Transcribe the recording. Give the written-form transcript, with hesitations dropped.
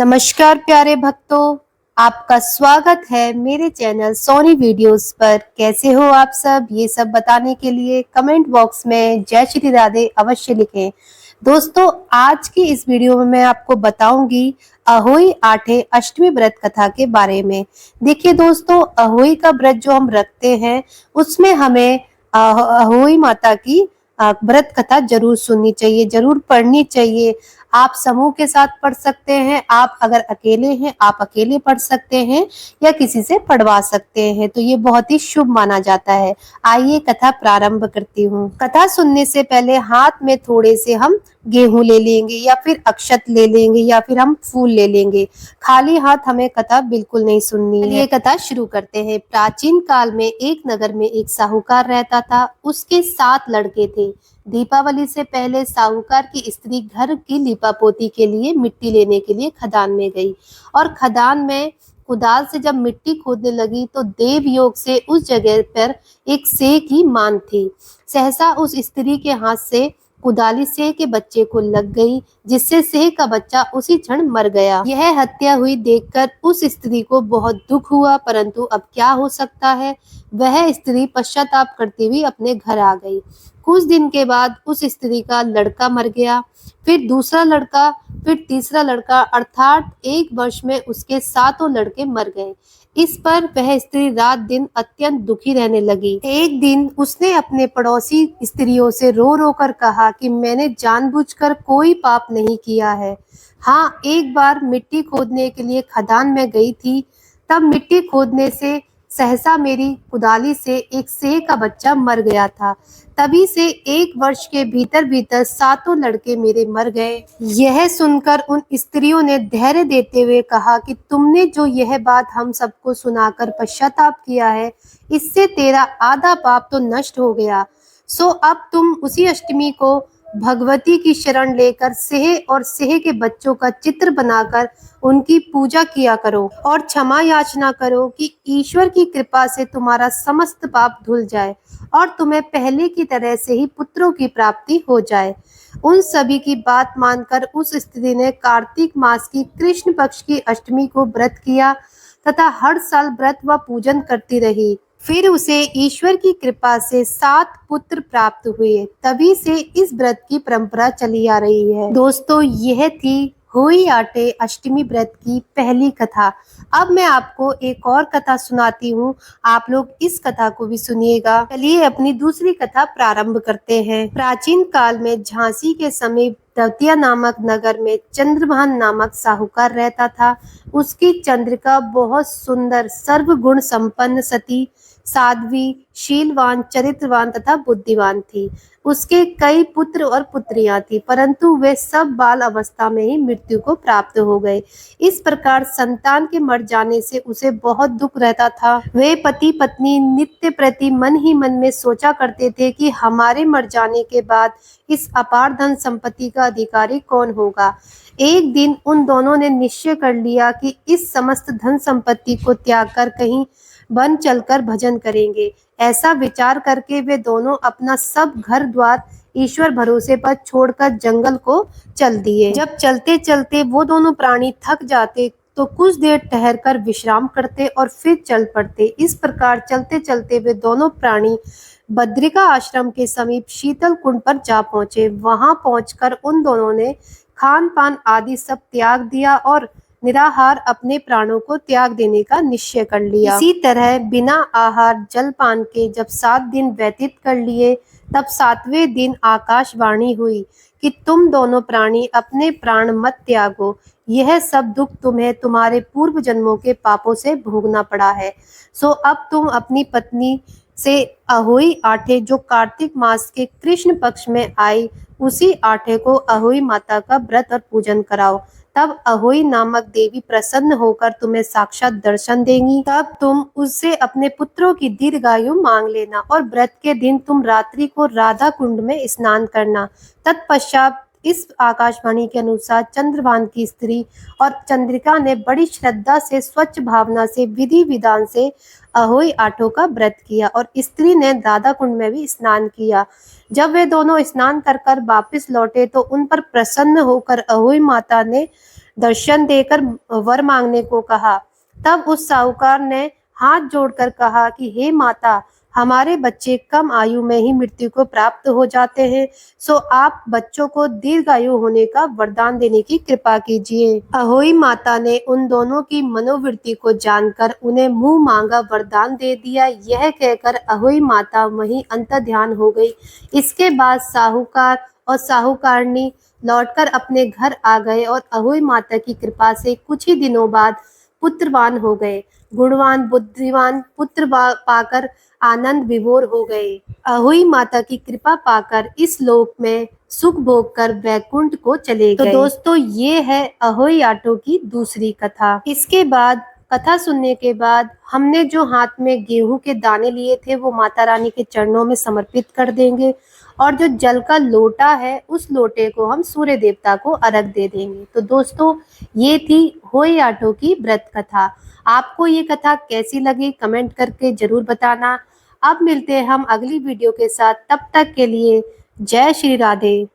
नमस्कार प्यारे भक्तों, आपका स्वागत है मेरे चैनल सोनी वीडियोस पर। कैसे हो आप सब, ये सब बताने के लिए कमेंट बॉक्स में जय श्री राधे अवश्य लिखें। दोस्तों, आज की इस वीडियो में मैं आपको बताऊंगी अहोई आठे अष्टमी व्रत कथा के बारे में। देखिए दोस्तों, अहोई का व्रत जो हम रखते हैं उसमें हमें अहोई माता की व्रत कथा जरूर सुननी चाहिए, जरूर पढ़नी चाहिए। आप समूह के साथ पढ़ सकते हैं, आप अगर अकेले हैं आप अकेले पढ़ सकते हैं या किसी से पढ़वा सकते हैं, तो ये बहुत ही शुभ माना जाता है। आइए कथा प्रारंभ करती हूँ। कथा सुनने से पहले हाथ में थोड़े से हम गेहूं ले लेंगे या फिर अक्षत ले लेंगे या फिर हम फूल ले लेंगे। खाली हाथ हमें कथा बिल्कुल नहीं सुननी है। ये कथा शुरू करते हैं। प्राचीन काल में एक नगर में एक साहूकार रहता था। उसके 7 लड़के थे। दीपावली से पहले साहूकार की स्त्री घर की लीपापोती के लिए मिट्टी लेने के लिए खदान में गई और खदान में कुदाल से जब मिट्टी खोदने लगी तो देव योग से उस जगह पर एक सेह की मान थी। सहसा उस स्त्री के हाथ से कुदाली सेह के बच्चे को लग गई, जिससे सेह का बच्चा उसी क्षण मर गया। यह हत्या हुई देखकर उस स्त्री को बहुत दुख हुआ, परंतु अब क्या हो सकता है। वह स्त्री पश्चाताप करती हुई अपने घर आ गई। कुछ दिन के बाद उस स्त्री का लड़का मर गया, फिर दूसरा लड़का, फिर तीसरा लड़का, अर्थात 1 वर्ष में उसके 7 लड़के मर गए। इस पर वह स्त्री रात दिन अत्यंत दुखी रहने लगी। एक दिन उसने अपने पड़ोसी स्त्रियों से रो रो कर कहा कि मैंने जानबूझकर कोई पाप नहीं किया है। हाँ, एक बार मिट्टी खोदने के लिए खदान में गई थी, तब मिट्टी खोदने से सहसा मेरी कुदाली से एक सेह का बच्चा मर गया था। तभी से 1 वर्ष के भीतर भीतर 7 लड़के मेरे मर गए। यह सुनकर उन स्त्रियों ने धैर्य देते हुए कहा कि तुमने जो यह बात हम सबको सुनाकर पश्चाताप किया है, इससे तेरा आधा पाप तो नष्ट हो गया। सो अब तुम उसी अष्टमी को भगवती की शरण लेकर सेह और सेह के बच्चों का चित्र बनाकर उनकी पूजा किया करो और क्षमा याचना करो कि ईश्वर की कृपा से तुम्हारा समस्त पाप धुल जाए और तुम्हें पहले की तरह से ही पुत्रों की प्राप्ति हो जाए। उन सभी की बात मानकर उस स्त्री ने कार्तिक मास की कृष्ण पक्ष की अष्टमी को व्रत किया तथा हर साल व्रत व पूजन करती रही। फिर उसे ईश्वर की कृपा से 7 पुत्र प्राप्त हुए। तभी से इस व्रत की परंपरा चली आ रही है। दोस्तों, यह थी होई आटे अष्टमी व्रत की पहली कथा। अब मैं आपको एक और कथा सुनाती हूँ, आप लोग इस कथा को भी सुनिएगा। चलिए अपनी दूसरी कथा प्रारंभ करते हैं। प्राचीन काल में झांसी के समीप दतिया नामक नगर में चंद्रभान नामक साहूकार रहता था। उसकी चंद्रिका बहुत सुंदर, सर्वगुण संपन्न, सती, साध्वी, शीलवान, चरित्रवान तथा बुद्धिवान थी। उसके कई पुत्र और पुत्रियां थी, परंतु वे सब बाल अवस्था में ही मृत्यु को प्राप्त हो गए। इस प्रकार संतान के मर जाने से उसे बहुत दुख रहता था। वे पति पत्नी नित्य प्रति मन ही मन में सोचा करते थे कि हमारे मर जाने के बाद इस अपार धन संपत्ति का अधिकारी कौन होगा। एक दिन उन दोनों ने निश्चय कर लिया कि इस समस्त धन संपत्ति को त्याग कर कहीं वन चलकर भजन करेंगे। ऐसा विचार करके वे दोनों अपना सब घर द्वार ईश्वर भरोसे पर छोड़कर जंगल को चल दिए। जब चलते चलते वो दोनों प्राणी थक जाते तो कुछ देर ठहरकर विश्राम करते और फिर चल पड़ते। इस प्रकार चलते चलते वे दोनों प्राणी बद्रिका आश्रम के समीप शीतल कुंड पर जा पहुंचे। वहां पहुंचकर उन दोनों ने खान पान आदि सब त्याग दिया और निराहार अपने प्राणों को त्याग देने का निश्चय कर लिया। इसी तरह बिना आहार जल पान के जब 7 दिन व्यतीत कर लिए, तब 7वें दिन आकाशवाणी हुई कि तुम दोनों प्राणी अपने प्राण मत त्यागो। यह सब दुख तुम्हें तुम्हारे पूर्व जन्मों के पापों से भोगना पड़ा है। सो अब तुम अपनी पत्नी से अहोई आठे जो कार्तिक मास के कृष्ण पक्ष में आई, उसी आठे को अहोई माता का व्रत और पूजन कराओ। तब अहोई नामक देवी प्रसन्न होकर तुम्हें साक्षात दर्शन देंगी। तब तुम उससे अपने पुत्रों की दीर्घायु मांग लेना और व्रत के दिन तुम रात्रि को राधा कुंड में स्नान करना। तत्पश्चात इस आकाशवाणी के अनुसार चंद्रभान की स्त्री और चंद्रिका ने बड़ी श्रद्धा से, स्वच्छ भावना से, विधि विधान से अहोई आठों का व्रत किया और स्त्री ने राधा कुंड में भी स्नान किया। जब वे दोनों स्नान कर वापस लौटे तो उन पर प्रसन्न होकर अहोई माता ने दर्शन देकर वर मांगने को कहा। तब उस साहूकार ने हाथ जोड़कर कहा कि हे माता, हमारे बच्चे कम आयु में ही मृत्यु को प्राप्त हो जाते हैं, सो आप बच्चों को दीर्घायु होने का वरदान देने की कृपा कीजिए। अहोई माता ने उन दोनों की मनोवृत्ति को जानकर उन्हें मुंह मांगा वरदान दे दिया। यह कहकर अहोई माता वहीं अंतर्ध्यान हो गई। इसके बाद साहूकार और साहूकारनी लौटकर अपने घर आ गए और अहोई माता की कृपा से कुछ ही दिनों बाद पुत्रवान हो गए। गुणवान बुद्धिमान पुत्र पाकर आनंद विभोर हो गए। अहोई माता की कृपा पाकर इस लोक में सुख भोग कर वैकुंठ को चले गए। तो दोस्तों, ये है अहोई आटो की दूसरी कथा। इसके बाद कथा सुनने के बाद हमने जो हाथ में गेहूं के दाने लिए थे वो माता रानी के चरणों में समर्पित कर देंगे और जो जल का लोटा है उस लोटे को हम सूर्य देवता को अर्घ दे देंगे। तो दोस्तों, ये थी होई आटो की व्रत कथा। आपको ये कथा कैसी लगी कमेंट करके जरूर बताना। अब मिलते हैं हम अगली वीडियो के साथ, तब तक के लिए जय श्री राधे।